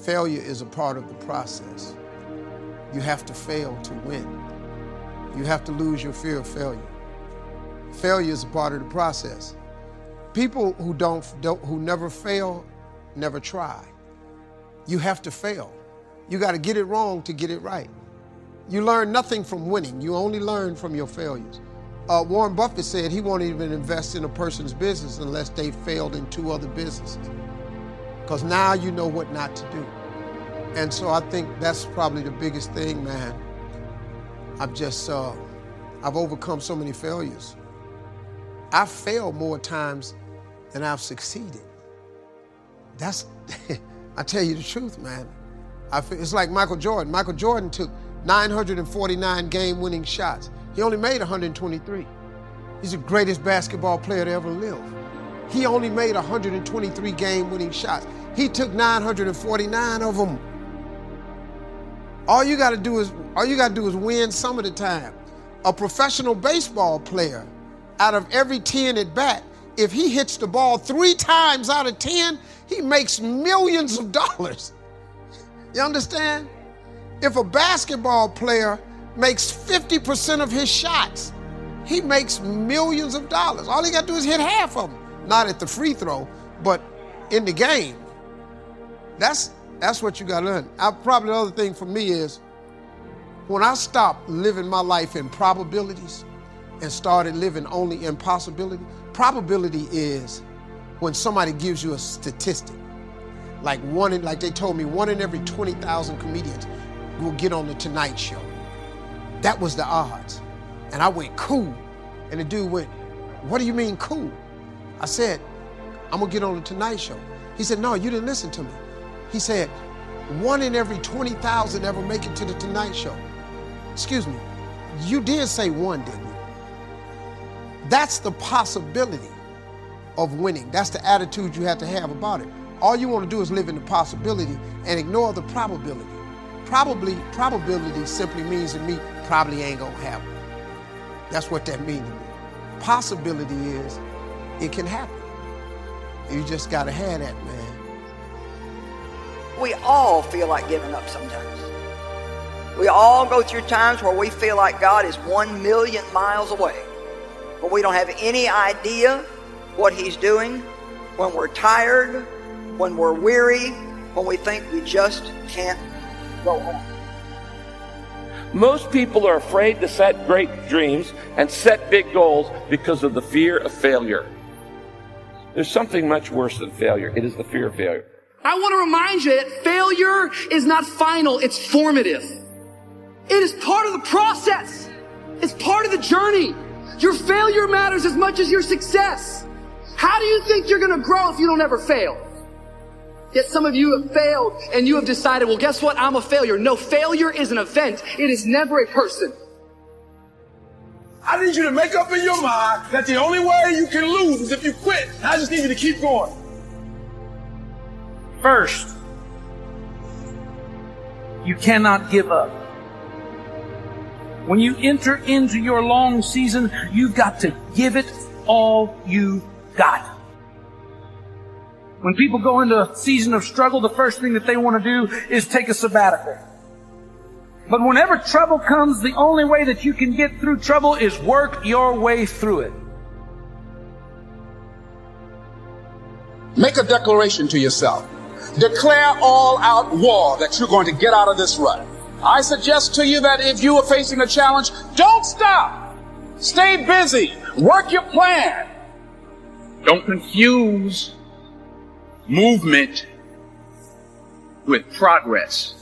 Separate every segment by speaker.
Speaker 1: Failure is a part of the process. You have to fail to win. You have to lose your fear of failure. Failure is a part of the process. People who never fail, never try. You have to fail. You got to get it wrong to get it right. You learn nothing from winning. You only learn from your failures. Warren Buffett said he won't even invest in a person's business unless they failed in 2 other businesses. Because now you know what not to do. And so I think that's probably the biggest thing, man. I've overcome so many failures. I've failed more times than I've succeeded. I tell you the truth, man. It's like Michael Jordan. Michael Jordan took 949 game-winning shots. He only made 123. He's the greatest basketball player to ever live. He only made 123 game-winning shots. He took 949 of them. All you gotta do is win some of the time. A professional baseball player, out of every 10 at bat, if he hits the ball 3 times out of 10, he makes millions of dollars. You understand? If a basketball player makes 50% of his shots, he makes millions of dollars. All he got to do is hit half of them. Not at the free throw, but in the game. That's what you got to learn. Probably the other thing for me is when I stopped living my life in probabilities and started living only in possibility. Probability is when somebody gives you a statistic. Like they told me, 1 in every 20,000 comedians will get on the Tonight Show. That was the odds. And I went, cool. And the dude went, what do you mean cool? I said, I'm gonna get on the Tonight Show. He said, no, you didn't listen to me. He said, 1 in every 20,000 ever make it to the Tonight Show. Excuse me, you did say 1, didn't you? That's the possibility of winning. That's the attitude you have to have about it. All you want to do is live in the possibility and ignore the probability. Probability simply means to me, probably ain't gonna happen. That's what that means to me. Possibility is, it can happen. You just gotta have that, man.
Speaker 2: We all feel like giving up sometimes. We all go through times where we feel like God is 1 million miles away, but we don't have any idea what He's doing. When we're tired, when we're weary, when we think we just can't go on.
Speaker 3: Most people are afraid to set great dreams and set big goals because of the fear of failure. There's something much worse than failure. It is the fear of failure.
Speaker 4: I want to remind you that failure is not final, it's formative. It is part of the process. It's part of the journey. Your failure matters as much as your success. How do you think you're going to grow if you don't ever fail? Yet some of you have failed and you have decided, well, guess what? I'm a failure. No, failure is an event. It is never a person.
Speaker 5: I need you to make up in your mind that the only way you can lose is if you quit. I just need you to keep going.
Speaker 6: First, you cannot give up. When you enter into your long season, you've got to give it all you got. When people go into a season of struggle, the first thing that they want to do is take a sabbatical. But whenever trouble comes, the only way that you can get through trouble is work your way through it.
Speaker 7: Make a declaration to yourself. Declare all-out war that you're going to get out of this rut. I suggest to you that if you are facing a challenge, don't stop. Stay busy. Work your plan.
Speaker 8: Don't confuse movement with progress.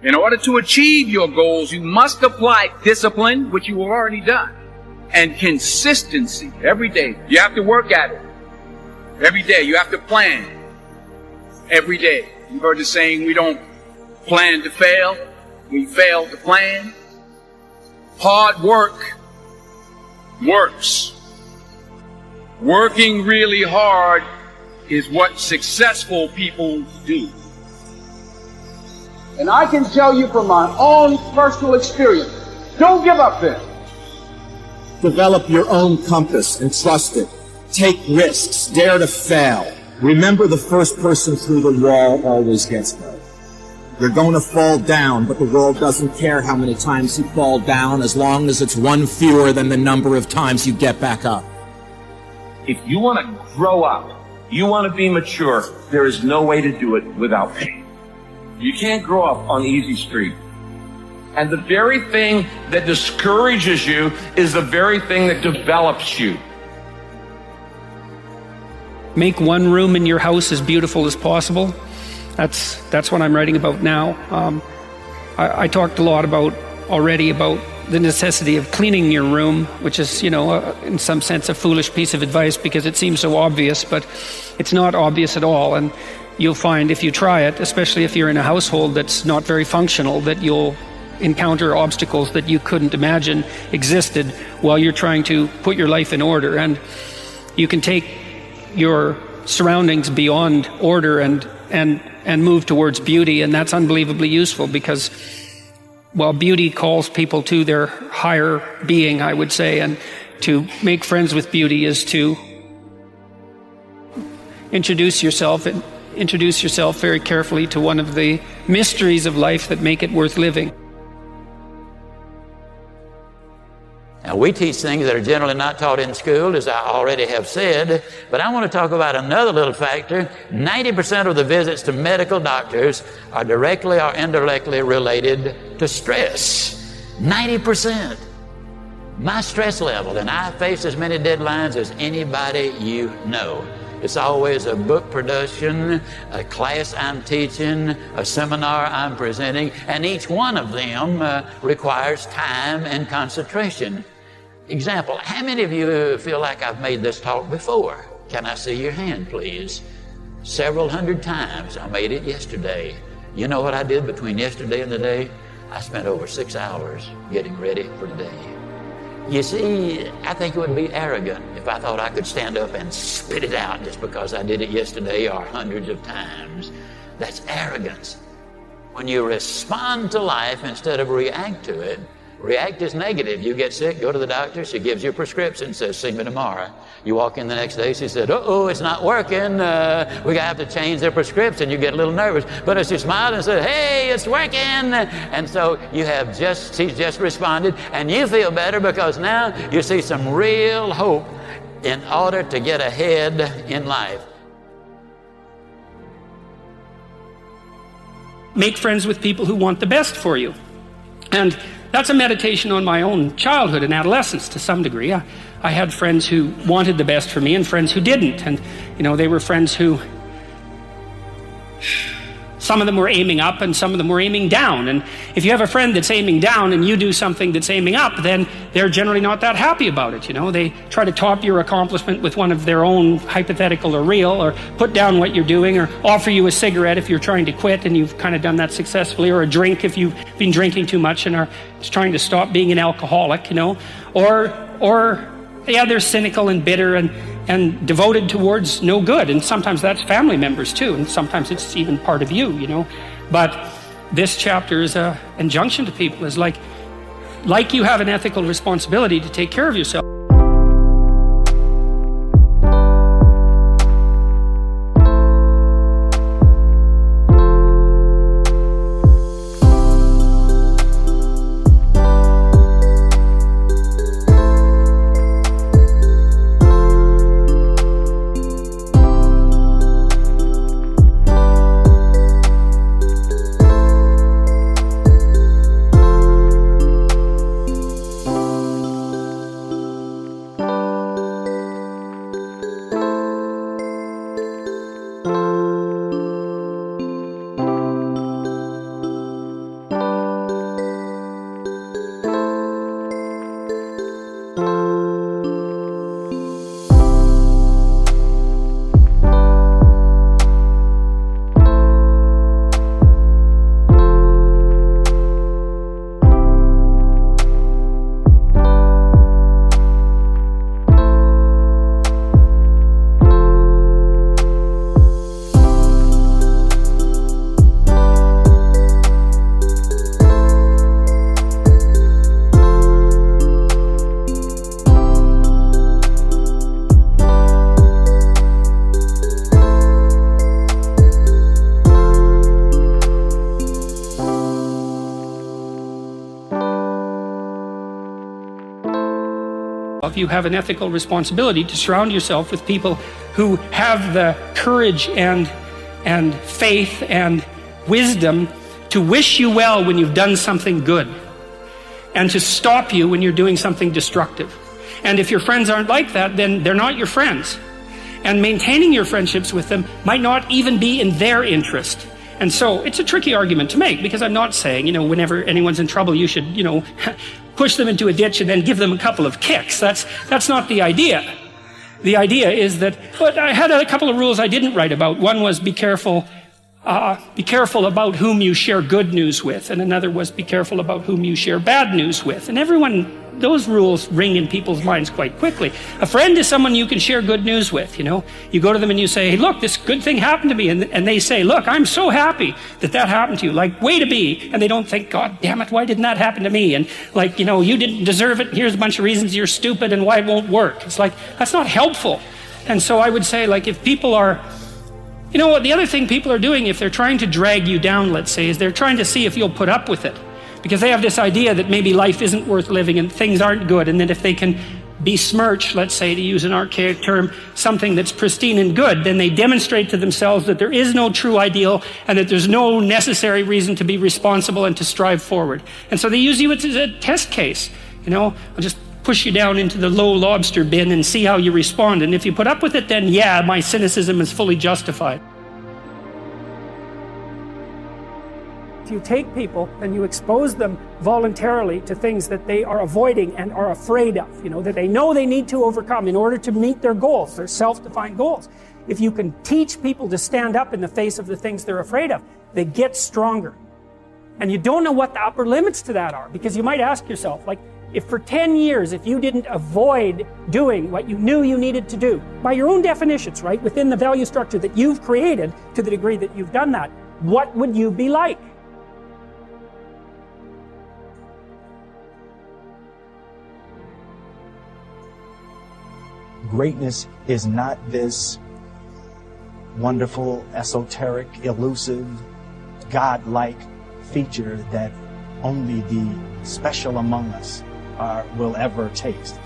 Speaker 8: In order to achieve your goals, you must apply discipline, which you have already done, and consistency every day. You have to work at it. Every day. You have to plan. Every day. You've heard the saying, we don't plan to fail, we fail to plan. Hard work works. Working really hard is what successful people do.
Speaker 7: And I can tell you from my own personal experience, don't give up then.
Speaker 9: Develop your own compass and trust it. Take risks, dare to fail. Remember, the first person through the wall always gets hurt. You're going to fall down, but the world doesn't care how many times you fall down as long as it's one fewer than the number of times you get back up.
Speaker 3: If you want to grow up, you want to be mature, there is no way to do it without pain. You can't grow up on the easy street. And the very thing that discourages you is the very thing that develops you.
Speaker 4: Make one room in your house as beautiful as possible. That's what I'm writing about now. I talked a lot already about the necessity of cleaning your room, which is, in some sense a foolish piece of advice because it seems so obvious, but it's not obvious at all. And you'll find if you try it, especially if you're in a household that's not very functional, that you'll encounter obstacles that you couldn't imagine existed while you're trying to put your life in order. And you can take your surroundings beyond order and move towards beauty, and that's unbelievably useful because, well, beauty calls people to their higher being, I would say, and to make friends with beauty is to introduce yourself very carefully to one of the mysteries of life that make it worth living.
Speaker 10: Now, we teach things that are generally not taught in school, as I already have said, but I want to talk about another little factor. 90% of the visits to medical doctors are directly or indirectly related to stress. 90%. My stress level, and I face as many deadlines as anybody you know. It's always a book production, a class I'm teaching, a seminar I'm presenting, and each one of them requires time and concentration. Example, how many of you feel like I've made this talk before? Can I see your hand, please? Several hundred times. I made it yesterday. You know what I did between yesterday and today? I spent over 6 hours getting ready for today. You see, I think it would be arrogant if I thought I could stand up and spit it out just because I did it yesterday or hundreds of times. That's arrogance. When you respond to life instead of react to it, react is negative. You get sick, go to the doctor, she gives you a prescription, says, see me tomorrow. You walk in the next day, she said, uh-oh, it's not working. We have to change their prescription. You get a little nervous. But if she smiled and said, hey, it's working. And so she's just responded, and you feel better because now you see some real hope in order to get ahead in life.
Speaker 4: Make friends with people who want the best for you. And that's a meditation on my own childhood and adolescence to some degree. I had friends who wanted the best for me and friends who didn't. And, they were friends who, some of them were aiming up and some of them were aiming down. And if you have a friend that's aiming down and you do something that's aiming up, then they're generally not that happy about it. They try to top your accomplishment with one of their own, hypothetical or real, or put down what you're doing, or offer you a cigarette if you're trying to quit and you've kind of done that successfully, or a drink if you've been drinking too much and are trying to stop being an alcoholic, or they're cynical and bitter and devoted towards no good. And sometimes that's family members too, and sometimes it's even part of you, But this chapter is an injunction to people, is like you have an ethical responsibility to take care of yourself.
Speaker 11: you have an ethical responsibility to surround yourself with people who have the courage and faith and wisdom to wish you well when you've done something good, and to stop you when you're doing something destructive. And if your friends aren't like that, then they're not your friends. And maintaining your friendships with them might not even be in their interest. And so it's a tricky argument to make, because I'm not saying, whenever anyone's in trouble, you should, push them into a ditch and then give them a couple of kicks. That's not the idea. The idea is that, but I had a couple of rules I didn't write about. One was be careful about whom you share good news with, and another was be careful about whom you share bad news with. And those rules ring in people's minds quite quickly. A friend is someone you can share good news with, You go to them and you say, hey, look, this good thing happened to me. And they say, look, I'm so happy that happened to you. Like, way to be. And they don't think, God damn it, why didn't that happen to me? And you didn't deserve it. Here's a bunch of reasons you're stupid and why it won't work. It's like, that's not helpful. And so I would say, if people are, the other thing people are doing, if they're trying to drag you down, let's say, is they're trying to see if you'll put up with it. Because they have this idea that maybe life isn't worth living and things aren't good, and that if they can besmirch, let's say, to use an archaic term, something that's pristine and good, then they demonstrate to themselves that there is no true ideal and that there's no necessary reason to be responsible and to strive forward. And so they use you as a test case. I'll just push you down into the low lobster bin and see how you respond. And if you put up with it, then yeah, my cynicism is fully justified. If you take people and you expose them voluntarily to things that they are avoiding and are afraid of, that they know they need to overcome in order to meet their goals, their self-defined goals. If you can teach people to stand up in the face of the things they're afraid of, they get stronger. And you don't know what the upper limits to that are, because you might ask yourself, if for 10 years, if you didn't avoid doing what you knew you needed to do, by your own definitions, right, within the value structure that you've created to the degree that you've done that, what would you be like?
Speaker 12: Greatness is not this wonderful, esoteric, elusive, God-like feature that only the special among us will ever taste,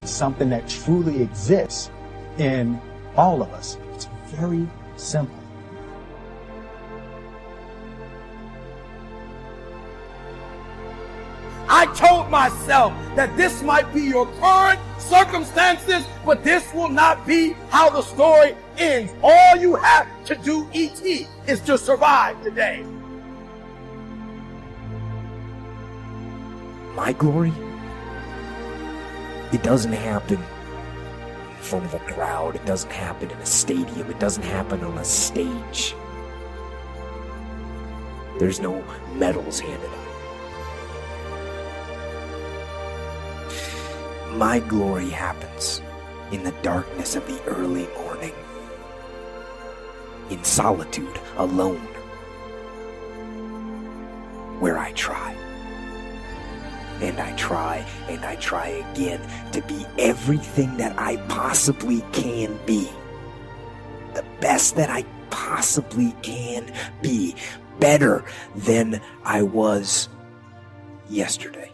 Speaker 12: something that truly exists in all of us. It's very simple.
Speaker 5: I told myself that this might be your current circumstances, but this will not be how the story ends. All you have to do, E.T., is to survive today.
Speaker 13: My glory? It doesn't happen in front of a crowd. It doesn't happen in a stadium. It doesn't happen on a stage. There's no medals handed out. My glory happens in the darkness of the early morning, in solitude, alone, where I try. And I try, and I try again to be everything that I possibly can be. The best that I possibly can be. Better than I was yesterday.